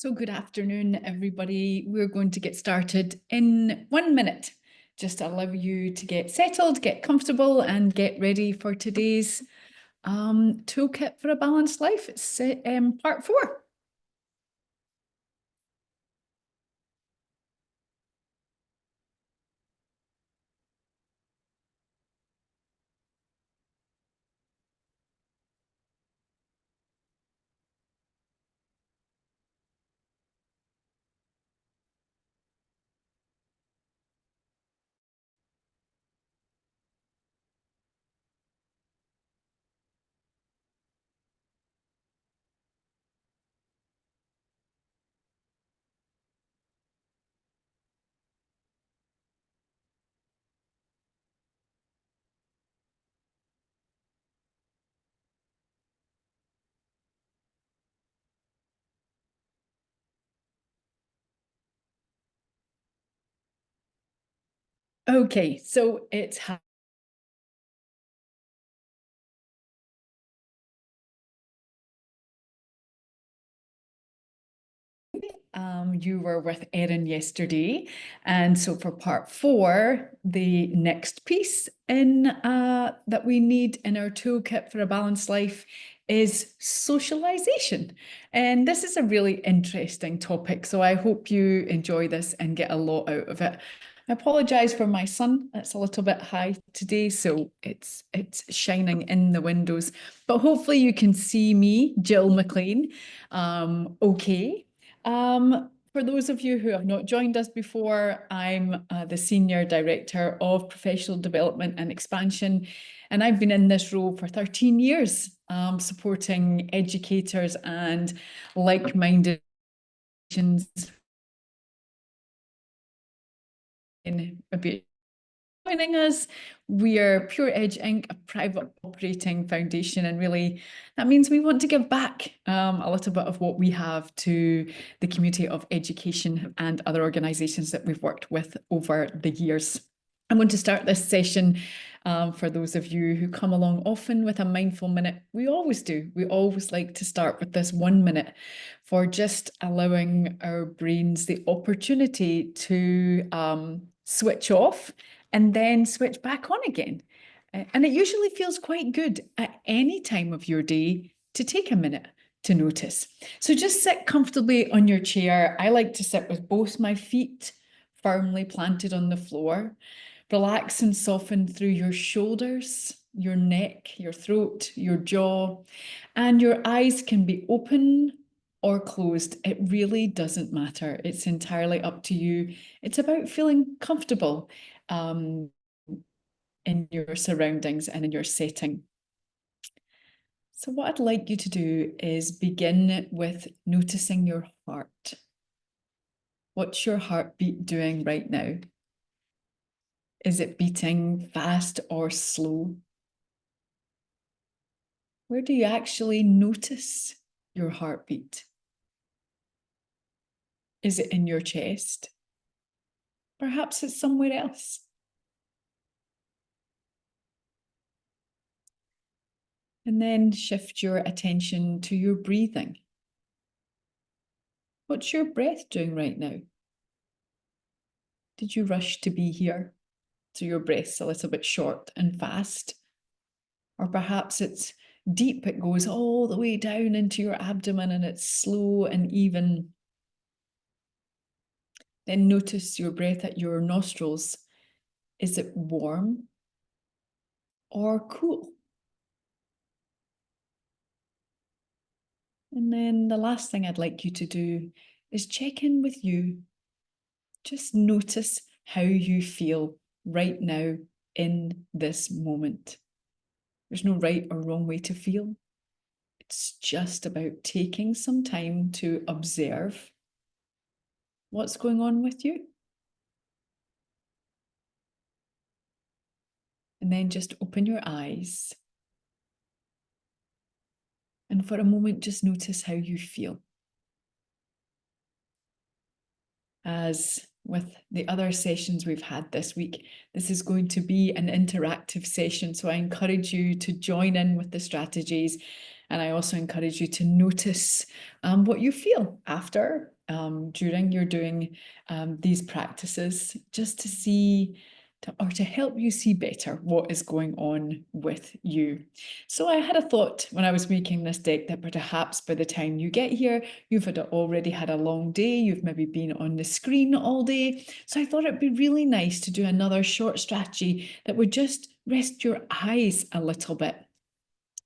So good afternoon, everybody. We're going to get started in 1 minute. Just to allow you to get settled, get comfortable, and get ready for today's Toolkit for a Balanced Life. It's part 4. Okay, so it's you were with Erin yesterday. And so for part 4, the next piece in that we need in our toolkit for a balanced life is socialization. And this is a really interesting topic. So I hope you enjoy this and get a lot out of it. I apologize for my sun. It's a little bit high today, so it's shining in the windows. But hopefully you can see me, Jill McLean, okay. For those of you who have not joined us before, I'm the Senior Director of Professional Development and Expansion, and I've been in this role for 13 years, supporting educators and like-minded in about joining us. We are Pure Edge Inc., a private operating foundation, and really that means we want to give back a little bit of what we have to the community of education and other organisations that we've worked with over the years. I'm going to start this session for those of you who come along often with a mindful minute. We always do. We always like to start with this 1 minute for just allowing our brains the opportunity to switch off and then switch back on again. And it usually feels quite good at any time of your day to take a minute to notice. So just sit comfortably on your chair. I like to sit with both my feet firmly planted on the floor. Relax and soften through your shoulders, your neck, your throat, your jaw, and your eyes can be open or closed. It really doesn't matter. It's entirely up to you. It's about feeling comfortable in your surroundings and in your setting. So what I'd like you to do is begin with noticing your heart. What's your heartbeat doing right now? Is it beating fast or slow? Where do you actually notice your heartbeat? Is it in your chest? Perhaps it's somewhere else. And then shift your attention to your breathing. What's your breath doing right now? Did you rush to be here? So your breath's a little bit short and fast. Or perhaps it's deep, it goes all the way down into your abdomen and it's slow and even. Then notice your breath at your nostrils. Is it warm or cool? And then the last thing I'd like you to do is check in with you. Just notice how you feel right now in this moment. There's no right or wrong way to feel. It's just about taking some time to observe what's going on with you. And then just open your eyes. And for a moment, just notice how you feel. As with the other sessions we've had this week, this is going to be an interactive session. So I encourage you to join in with the strategies. And I also encourage you to notice what you feel after during you're doing these practices, just to see or to help you see better what is going on with you. So I had a thought when I was making this deck that perhaps by the time you get here, you've already had a long day, you've maybe been on the screen all day. So I thought it'd be really nice to do another short strategy that would just rest your eyes a little bit.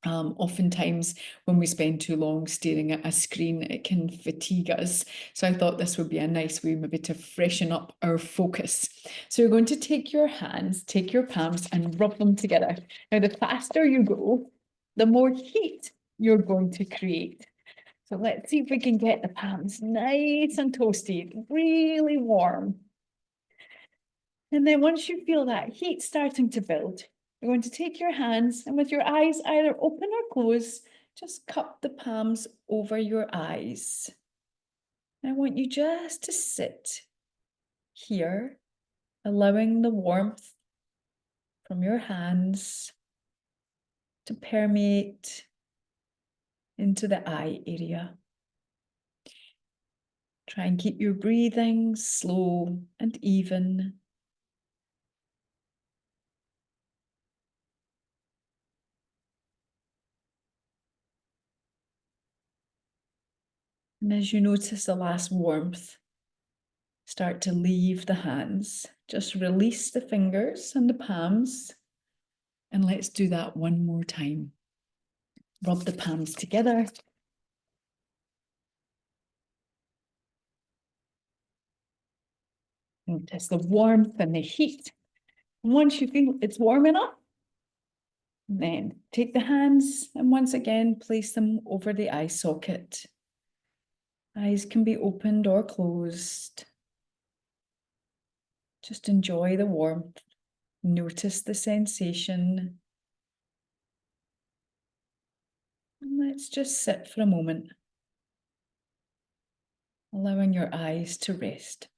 Oftentimes, when we spend too long staring at a screen, it can fatigue us. So I thought this would be a nice way maybe to freshen up our focus. So you're going to take your hands, take your palms and rub them together. Now, the faster you go, the more heat you're going to create. So let's see if we can get the palms nice and toasty, really warm. And then once you feel that heat starting to build, you're going to take your hands and with your eyes either open or closed, just cup the palms over your eyes. I want you just to sit here, allowing the warmth from your hands to permeate into the eye area. Try and keep your breathing slow and even. And as you notice the last warmth start to leave the hands, just release the fingers and the palms. And let's do that one more time. Rub the palms together. Notice the warmth and the heat. And once you feel it's warm enough, then take the hands and once again place them over the eye socket. Eyes can be opened or closed. Just enjoy the warmth. Notice the sensation. And let's just sit for a moment, allowing your eyes to rest.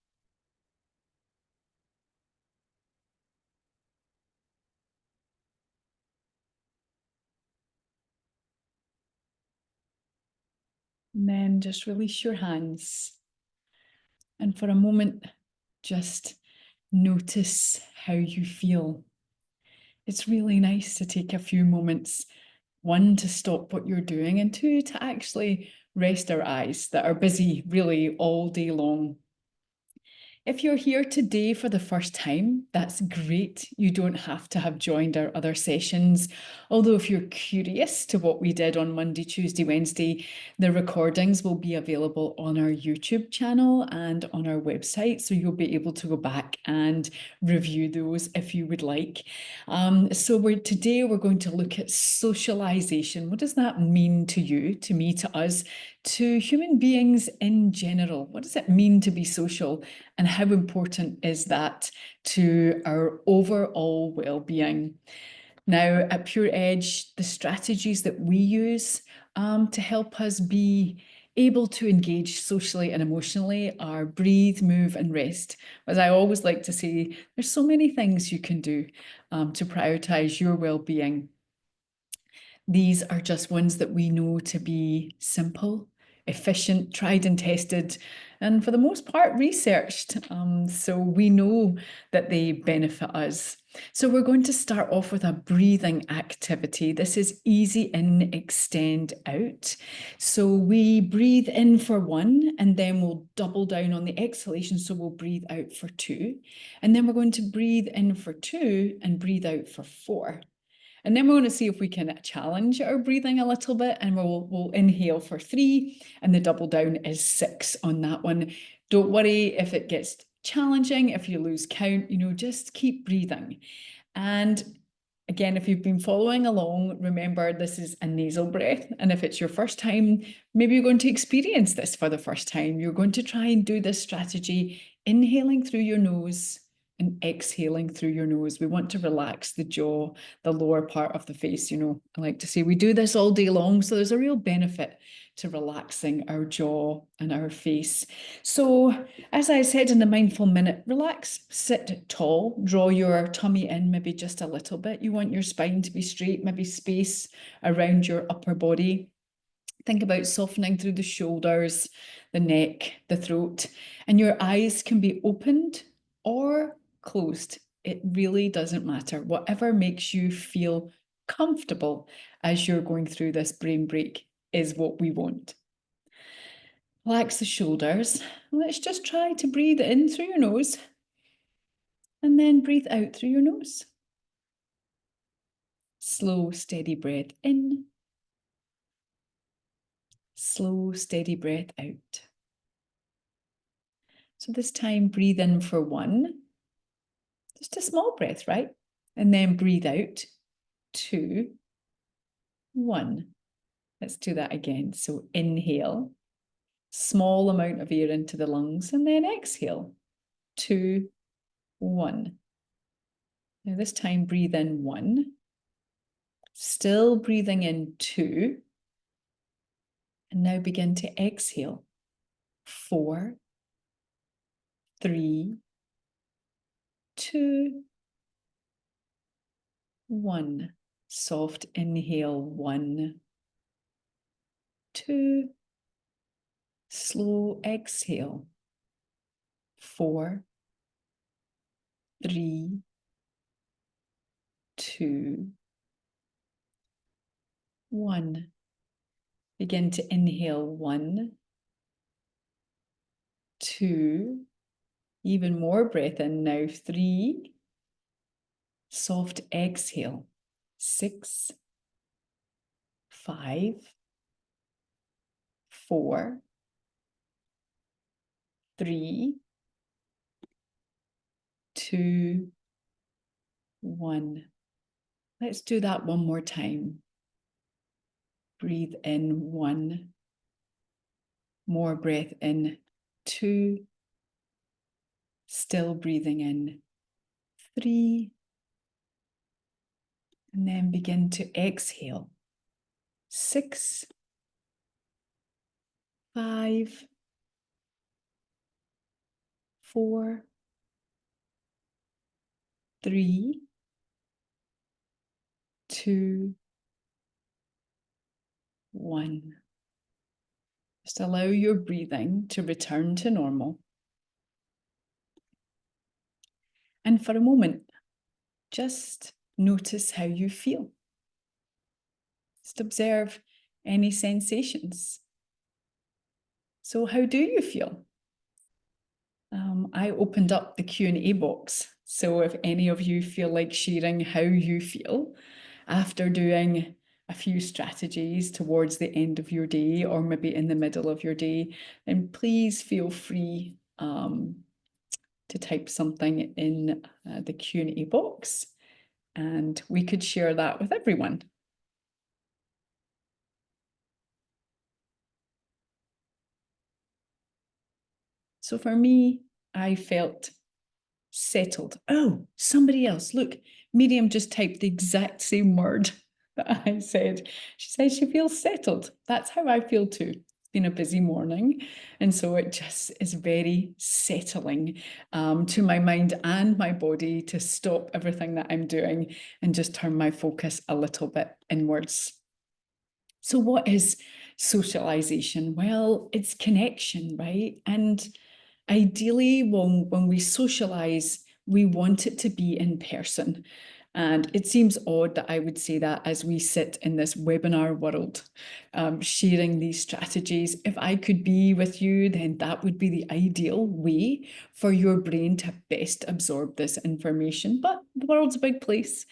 And then just release your hands. And for a moment, just notice how you feel. It's really nice to take a few moments, one, to stop what you're doing, and two, to actually rest our eyes that are busy really all day long. If you're here today for the first time, that's great. You don't have to have joined our other sessions. Although if you're curious to what we did on Monday, Tuesday, Wednesday, the recordings will be available on our YouTube channel and on our website. So you'll be able to go back and review those if you would like. Today we're going to look at socialization. What does that mean to you, to me, to us, to human beings in general? What does it mean to be social? And how important is that to our overall well-being? Now, at Pure Edge, the strategies that we use to help us be able to engage socially and emotionally are breathe, move, and rest. As I always like to say, there's so many things you can do to prioritize your well-being. These are just ones that we know to be simple, efficient, tried and tested, and for the most part researched. So we know that they benefit us. So we're going to start off with a breathing activity. This is easy in, extend out. So we breathe in for 1, and then we'll double down on the exhalation. So we'll breathe out for 2, and then we're going to breathe in for 2 and breathe out for 4. And then we're going to see if we can challenge our breathing a little bit, and we'll inhale for 3, and the double down is 6 on that one. Don't worry if it gets challenging, if you lose count, just keep breathing. And again, if you've been following along, remember this is a nasal breath. And if it's your first time, maybe you're going to experience this for the first time. You're going to try and do this strategy, inhaling through your nose and exhaling through your nose. We want to relax the jaw, the lower part of the face. I like to say we do this all day long, so there's a real benefit to relaxing our jaw and our face. So as I said in the mindful minute, relax, sit tall, draw your tummy in maybe just a little bit. You want your spine to be straight, maybe space around your upper body. Think about softening through the shoulders, the neck, the throat, and your eyes can be opened or closed. It really doesn't matter. Whatever makes you feel comfortable as you're going through this brain break is what we want. Relax the shoulders. Let's just try to breathe in through your nose and then breathe out through your nose. Slow, steady breath in. Slow, steady breath out. So this time, breathe in for 1. Just a small breath, right? And then breathe out, 2, 1. Let's do that again. So inhale, small amount of air into the lungs, and then exhale, 2, 1. Now this time, breathe in 1. Still breathing in 2. And now begin to exhale, 4, 3, 2, 1. Soft inhale, 1, 2. Slow exhale, 4, 3, 2, 1. Begin to inhale, 1, 2. Even more breath in now, 3. Soft exhale, 6, 5, 4, 3, 2, 1. Let's do that one more time. Breathe in, 1. More breath in, 2. Still breathing in, 3. And then begin to exhale, 6, 5, 4, 3, 2, 1. Just allow your breathing to return to normal. And for a moment, just notice how you feel. Just observe any sensations. So how do you feel? I opened up the Q&A box. So if any of you feel like sharing how you feel after doing a few strategies towards the end of your day or maybe in the middle of your day, then please feel free to type something in the Q&A box and we could share that with everyone. So for me, I felt settled. Oh, somebody else. Look, Miriam just typed the exact same word that I said. She says she feels settled. That's how I feel too. It's been a busy morning. And so it just is very settling to my mind and my body to stop everything that I'm doing and just turn my focus a little bit inwards. So what is socialization? Well, it's connection, right? And ideally, when we socialize, we want it to be in person. And it seems odd that I would say that as we sit in this webinar world, sharing these strategies. If I could be with you, then that would be the ideal way for your brain to best absorb this information. But the world's a big place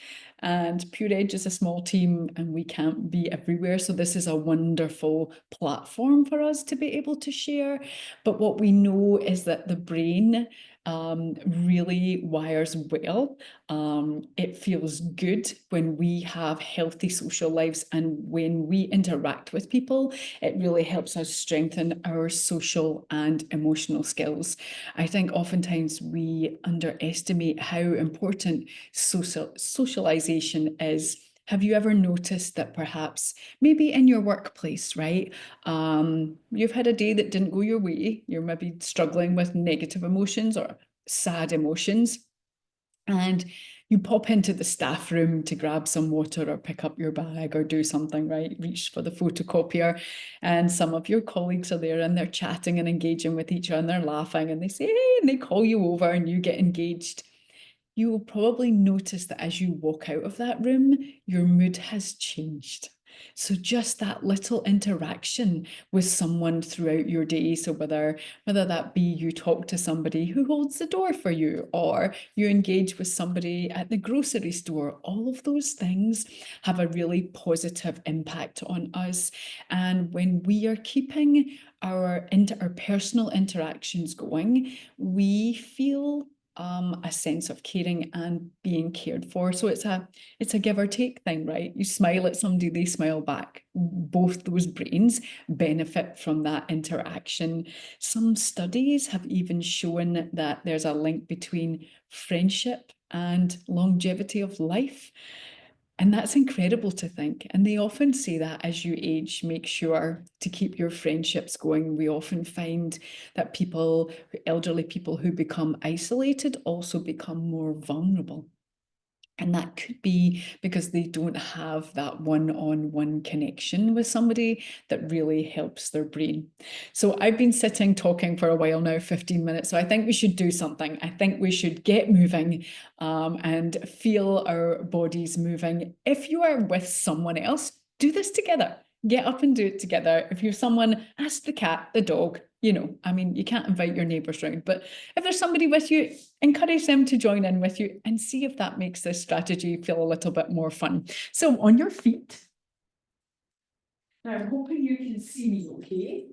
and Pure Edge is a small team and we can't be everywhere. So this is a wonderful platform for us to be able to share. But what we know is that the brain really wires well. It feels good when we have healthy social lives and when we interact with people, it really helps us strengthen our social and emotional skills. I think oftentimes we underestimate how important socialization is. Have you ever noticed that perhaps maybe in your workplace, right? You've had a day that didn't go your way. You're maybe struggling with negative emotions or sad emotions. And you pop into the staff room to grab some water or pick up your bag or do something, right? Reach for the photocopier, and some of your colleagues are there and they're chatting and engaging with each other and they're laughing and they say, hey, and they call you over and you get engaged. You will probably notice that as you walk out of that room, your mood has changed. So just that little interaction with someone throughout your day, so whether that be you talk to somebody who holds the door for you, or you engage with somebody at the grocery store, all of those things have a really positive impact on us. And when we are keeping our interpersonal interactions going, we feel a sense of caring and being cared for. So it's a give or take thing, right? You smile at somebody, they smile back. Both those brains benefit from that interaction. Some studies have even shown that there's a link between friendship and longevity of life. And that's incredible to think. And they often say that as you age, make sure to keep your friendships going. We often find that people, elderly people who become isolated, also become more vulnerable. And that could be because they don't have that one-on-one connection with somebody that really helps their brain. So I've been sitting talking for a while now, 15 minutes. So I think we should do something. I think we should get moving and feel our bodies moving. If you are with someone else, do this together. Get up and do it together. If you have someone, ask the cat, the dog, I mean, you can't invite your neighbors round, but if there's somebody with you, encourage them to join in with you and see if that makes this strategy feel a little bit more fun. So on your feet. Now I'm hoping you can see me okay.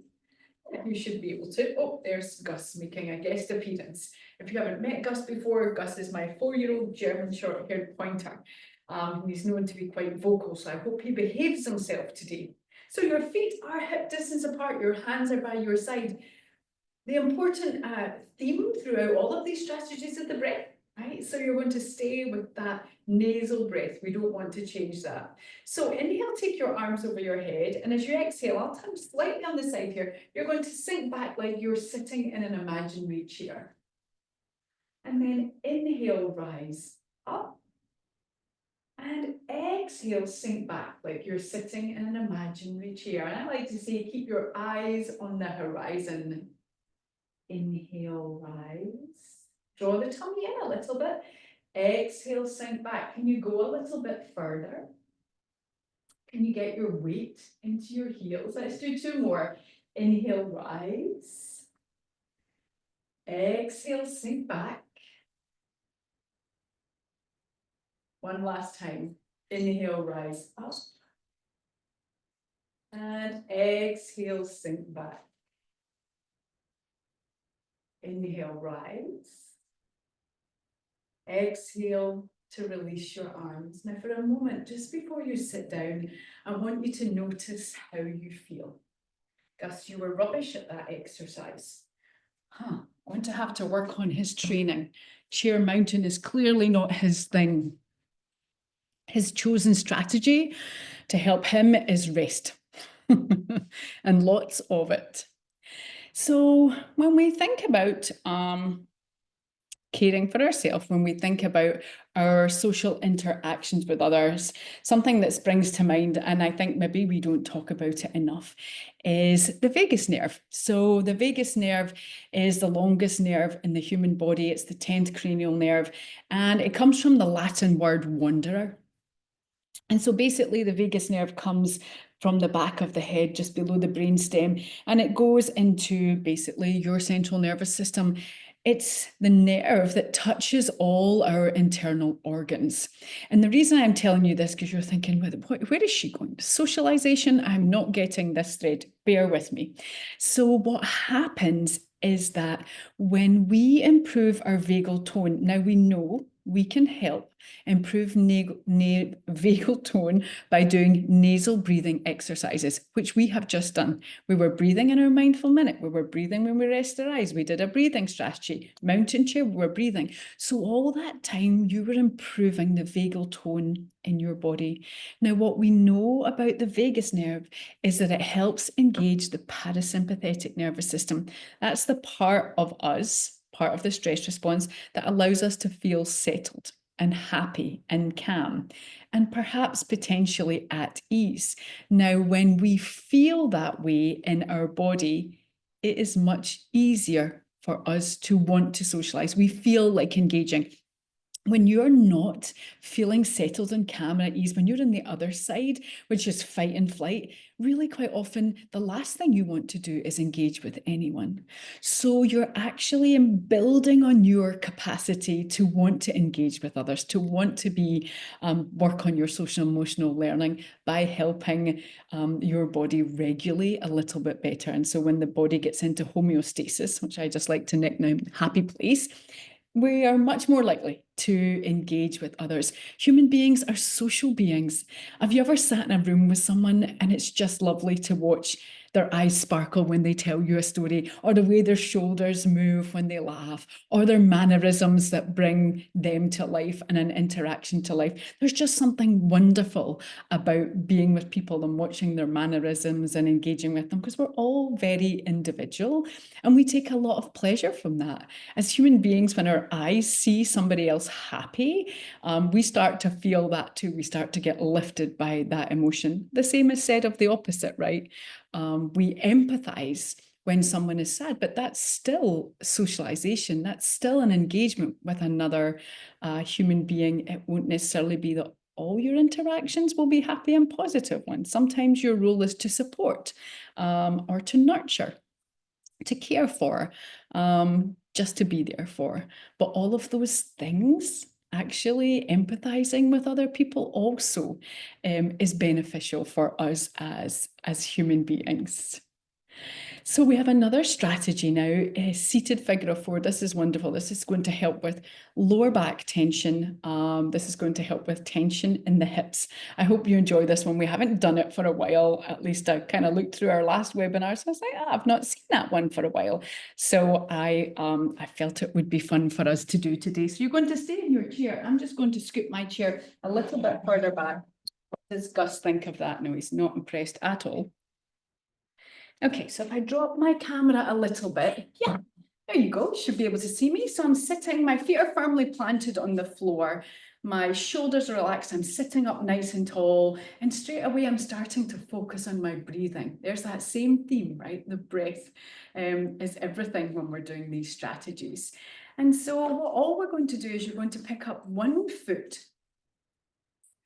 You should be able to. Oh, there's Gus making a guest appearance. If you haven't met Gus before, Gus is my 4-year-old German short-haired pointer. He's known to be quite vocal, so I hope he behaves himself today. So your feet are hip distance apart, your hands are by your side. The important theme throughout all of these strategies is the breath, right? So you're going to stay with that nasal breath. We don't want to change that. So inhale, take your arms over your head. And as you exhale, I'll turn slightly on the side here. You're going to sink back like you're sitting in an imaginary chair. And then inhale, rise up. And exhale, sink back like you're sitting in an imaginary chair. And I like to say, keep your eyes on the horizon. Inhale, rise. Draw the tummy in a little bit. Exhale, sink back. Can you go a little bit further? Can you get your weight into your heels? Let's do 2 more. Inhale, rise. Exhale, sink back. One last time. Inhale, rise up. And exhale, sink back. Inhale, rise. Exhale to release your arms. Now for a moment, just before you sit down, I want you to notice how you feel. Gus, you were rubbish at that exercise. Going to have to work on his training. Chair mountain is clearly not his thing. His chosen strategy to help him is rest. And lots of it. So when we think about caring for ourselves, when we think about our social interactions with others, something that springs to mind, and I think maybe we don't talk about it enough, is the vagus nerve. So the vagus nerve is the longest nerve in the human body. It's the 10th cranial nerve, and it comes from the Latin word wanderer. And so basically the vagus nerve comes from the back of the head, just below the brainstem, and it goes into basically your central nervous system. It's the nerve that touches all our internal organs. And the reason I'm telling you this, because you're thinking, where is she going? Socialization? I'm not getting this thread. Bear with me. So what happens is that when we improve our vagal tone, now we know we can help improve vagal tone by doing nasal breathing exercises, which we have just done. We were breathing in our mindful minute. We were breathing when we rest our eyes. We did a breathing strategy. Mountain chair, we were breathing. So all that time you were improving the vagal tone in your body. Now, what we know about the vagus nerve is that it helps engage the parasympathetic nervous system. That's the part of us part of the stress response that allows us to feel settled and happy and calm, and perhaps potentially at ease. Now, when we feel that way in our body, it is much easier for us to want to socialize. We feel like engaging. When you're not feeling settled and calm and at ease, when you're on the other side, which is fight and flight, really quite often the last thing you want to do is engage with anyone. So you're actually building on your capacity to want to engage with others, to want to be work on your social emotional learning by helping your body regulate a little bit better. And so when the body gets into homeostasis, which I just like to nickname happy place, we are much more likely to engage with others. Human beings are social beings. Have you ever sat in a room with someone and it's just lovely to watch their eyes sparkle when they tell you a story, or the way their shoulders move when they laugh, or their mannerisms that bring them to life and an interaction to life? There's just something wonderful about being with people and watching their mannerisms and engaging with them, because we're all very individual and we take a lot of pleasure from that. As human beings, when our eyes see somebody else happy, we start to feel that too. We start to get lifted by that emotion. The same is said of the opposite, right? We empathize when someone is sad, but that's still socialization. That's still an engagement with another human being. It won't necessarily be that all your interactions will be happy and positive ones. Sometimes your role is to support or to nurture, to care for, just to be there for. But all of those things, actually empathizing with other people also is beneficial for us as human beings. So we have another strategy now, a seated figure of four. This is wonderful. This is going to help with lower back tension. This is going to help with tension in the hips. I hope you enjoy this one. We haven't done it for a while. At least I kind of looked through our last webinar. So I was like, I've not seen that one for a while. So I felt it would be fun for us to do today. So you're going to stay in your chair. I'm just going to scoot my chair a little bit further back. What does Gus think of that? No, he's not impressed at all. Okay, so if I drop my camera a little bit, yeah, there you go, you should be able to see me. So I'm sitting, my feet are firmly planted on the floor, my shoulders are relaxed, I'm sitting up nice and tall, and straight away I'm starting to focus on my breathing. There's that same theme, right? The breath is everything when we're doing these strategies. And so all we're going to do is you're going to pick up one foot,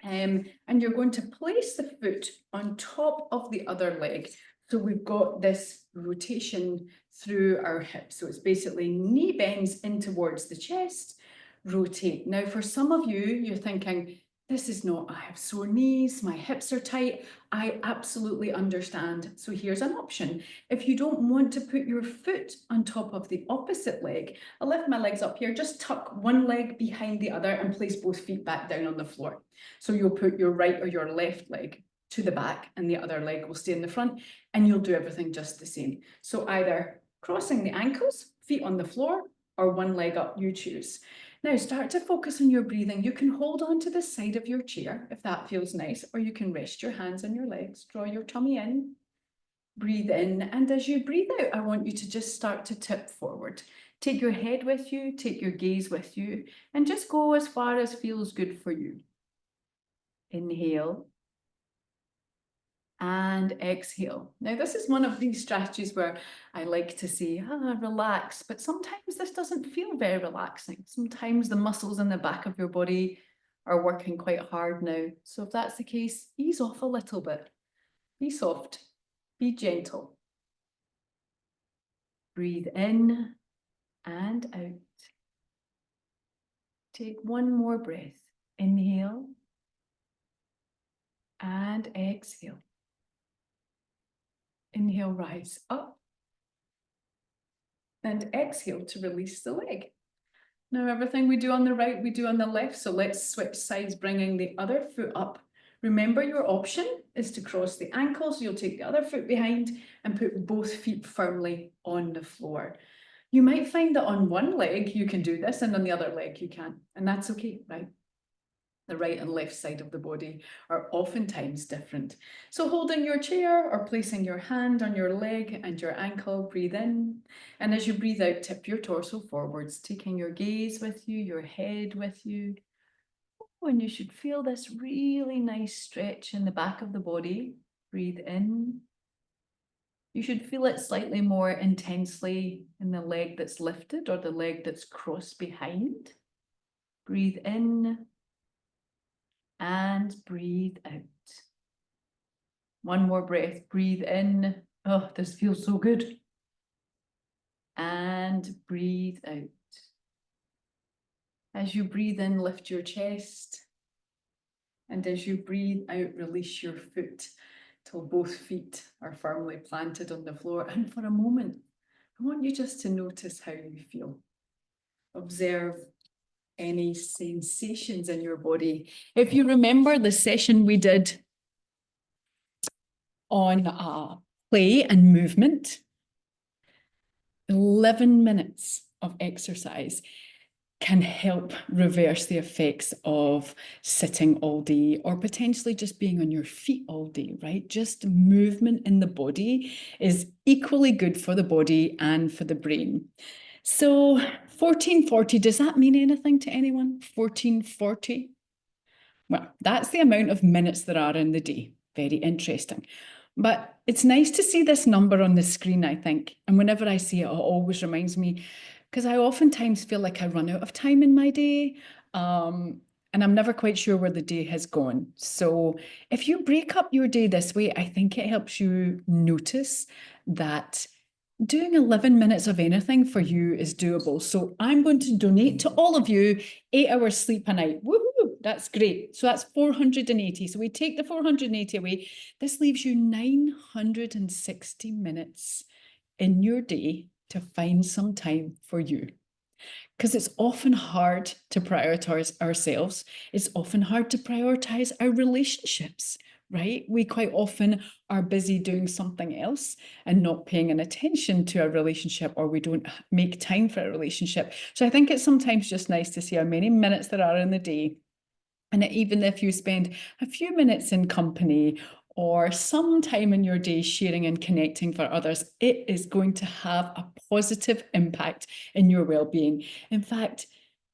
and you're going to place the foot on top of the other leg. So we've got this rotation through our hips. So it's basically knee bends in towards the chest, rotate. Now, for some of you, you're thinking, this is not, I have sore knees, my hips are tight. I absolutely understand. So here's an option. If you don't want to put your foot on top of the opposite leg, I'll lift my legs up here, just tuck one leg behind the other and place both feet back down on the floor. So you'll put your right or your left leg to the back and the other leg will stay in the front, and you'll do everything just the same. So either crossing the ankles, feet on the floor, or one leg up, you choose. Now start to focus on your breathing. You can hold on to the side of your chair if that feels nice, or you can rest your hands on your legs, draw your tummy in, breathe in, and as you breathe out, I want you to just start to tip forward. Take your head with you, take your gaze with you, and just go as far as feels good for you. Inhale. And exhale. Now, this is one of these strategies where I like to say, relax, but sometimes this doesn't feel very relaxing. Sometimes the muscles in the back of your body are working quite hard now. So if that's the case, ease off a little bit. Be soft, be gentle. Breathe in and out. Take one more breath. Inhale and exhale. Inhale, rise up, and exhale to release the leg. Now, everything we do on the right, we do on the left. So let's switch sides, bringing the other foot up. Remember, your option is to cross the ankles. You'll take the other foot behind and put both feet firmly on the floor. You might find that on one leg you can do this and on the other leg you can't. And that's okay, right? The right and left side of the body are oftentimes different. So holding your chair or placing your hand on your leg and your ankle, breathe in. And as you breathe out, tip your torso forwards, taking your gaze with you, your head with you. Oh, and you should feel this really nice stretch in the back of the body. Breathe in. You should feel it slightly more intensely in the leg that's lifted or the leg that's crossed behind. Breathe in and breathe out. One more breath. Breathe in. Oh, this feels so good. And breathe out. As you breathe in, lift your chest. And as you breathe out, release your foot till both feet are firmly planted on the floor. And for a moment, I want you just to notice how you feel. Observe any sensations in your body. If you remember the session we did on play and movement, 11 minutes of exercise can help reverse the effects of sitting all day or potentially just being on your feet all day, right? Just movement in the body is equally good for the body and for the brain. So 1440, does that mean anything to anyone? 1440? Well, that's the amount of minutes there are in the day. Very interesting. But it's nice to see this number on the screen, I think. And whenever I see it, it always reminds me, because I oftentimes feel like I run out of time in my day. And I'm never quite sure where the day has gone. So if you break up your day this way, I think it helps you notice that doing 11 minutes of anything for you is doable. So I'm going to donate to all of you 8 hours sleep a night. Woohoo! That's great. So that's 480. So we take the 480 away. This leaves you 960 minutes in your day to find some time for you. Because it's often hard to prioritize ourselves. It's often hard to prioritize our relationships, right? We quite often are busy doing something else and not paying an attention to a relationship, or we don't make time for a relationship. So I think it's sometimes just nice to see how many minutes there are in the day. And even if you spend a few minutes in company or some time in your day sharing and connecting for others, it is going to have a positive impact in your well-being. In fact,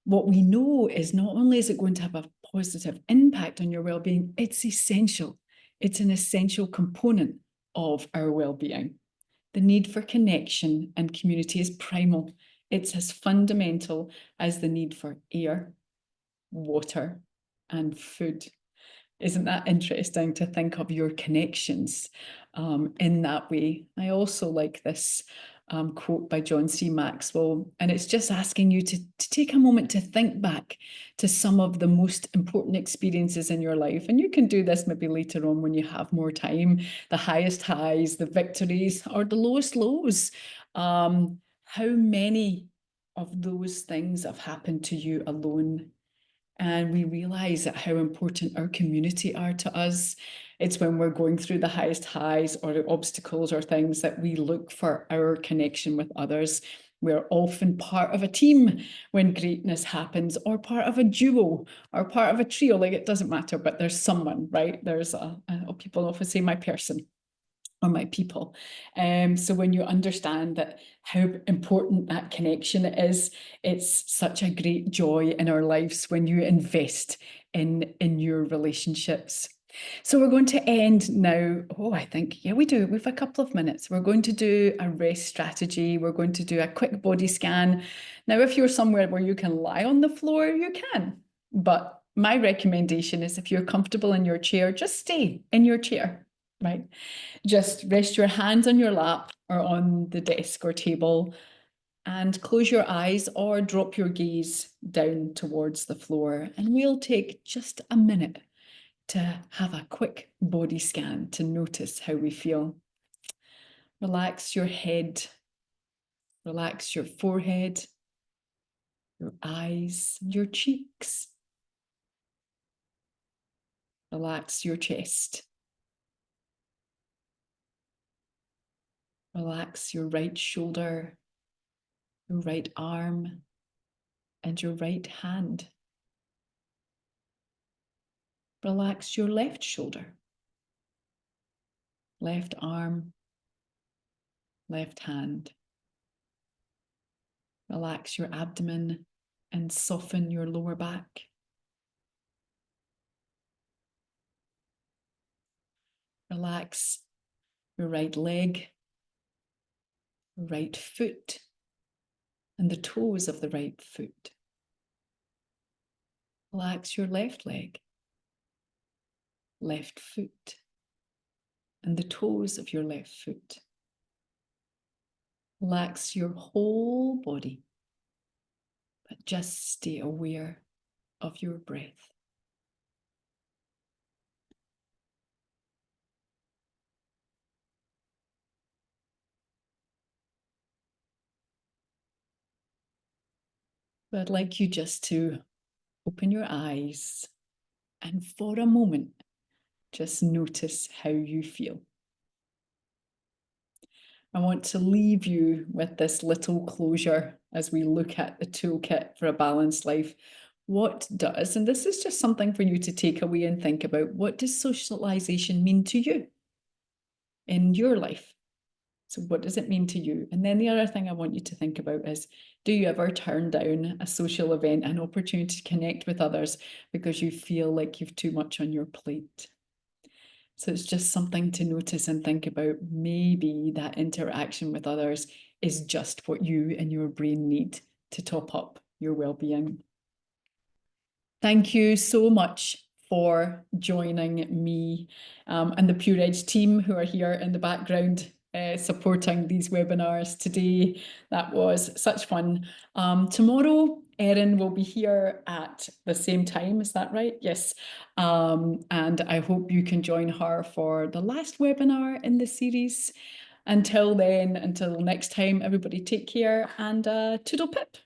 what we know is not only is it going to have a positive impact on your well-being, it's essential. It's an essential component of our well-being. The need for connection and community is primal. It's as fundamental as the need for air, water, and food. Isn't that interesting to think of your connections in that way? I also like this quote by John C. Maxwell, and it's just asking you to take a moment to think back to some of the most important experiences in your life. And you can do this maybe later on when you have more time, the highest highs, the victories, or the lowest lows. How many of those things have happened to you alone? And we realize that how important our community are to us. It's when we're going through the highest highs or obstacles or things that we look for our connection with others. We're often part of a team when greatness happens, or part of a duo, or part of a trio. Like, it doesn't matter, but there's someone, right? There's people often say my person or my people. So when you understand that how important that connection is, it's such a great joy in our lives when you invest in your relationships. So we're going to end now. Oh, I think, yeah, we do. We've a couple of minutes. We're going to do a rest strategy. We're going to do a quick body scan. Now, if you're somewhere where you can lie on the floor, you can. But my recommendation is, if you're comfortable in your chair, just stay in your chair, right? Just rest your hands on your lap or on the desk or table and close your eyes or drop your gaze down towards the floor. And we'll take just a minute to have a quick body scan to notice how we feel. Relax your head, relax your forehead, your eyes, your cheeks. Relax your chest. Relax your right shoulder, your right arm, and your right hand. Relax your left shoulder, left arm, left hand. Relax your abdomen and soften your lower back. Relax your right leg, right foot, and the toes of the right foot. Relax your left leg, left foot, and the toes of your left foot. Relax your whole body, but just stay aware of your breath. But I'd like you just to open your eyes and for a moment, just notice how you feel. I want to leave you with this little closure as we look at the toolkit for a balanced life. What does, and this is just something for you to take away and think about, what does socialization mean to you in your life? So what does it mean to you? And then the other thing I want you to think about is, do you ever turn down a social event, an opportunity to connect with others because you feel like you've too much on your plate? So it's just something to notice and think about. Maybe that interaction with others is just what you and your brain need to top up your well-being. Thank you so much for joining me and the Pure Edge team who are here in the background supporting these webinars today. That was such fun. Tomorrow, Erin will be here at the same time. Is that right? Yes. And I hope you can join her for the last webinar in the series. Until then, until next time, everybody take care and toodle pip.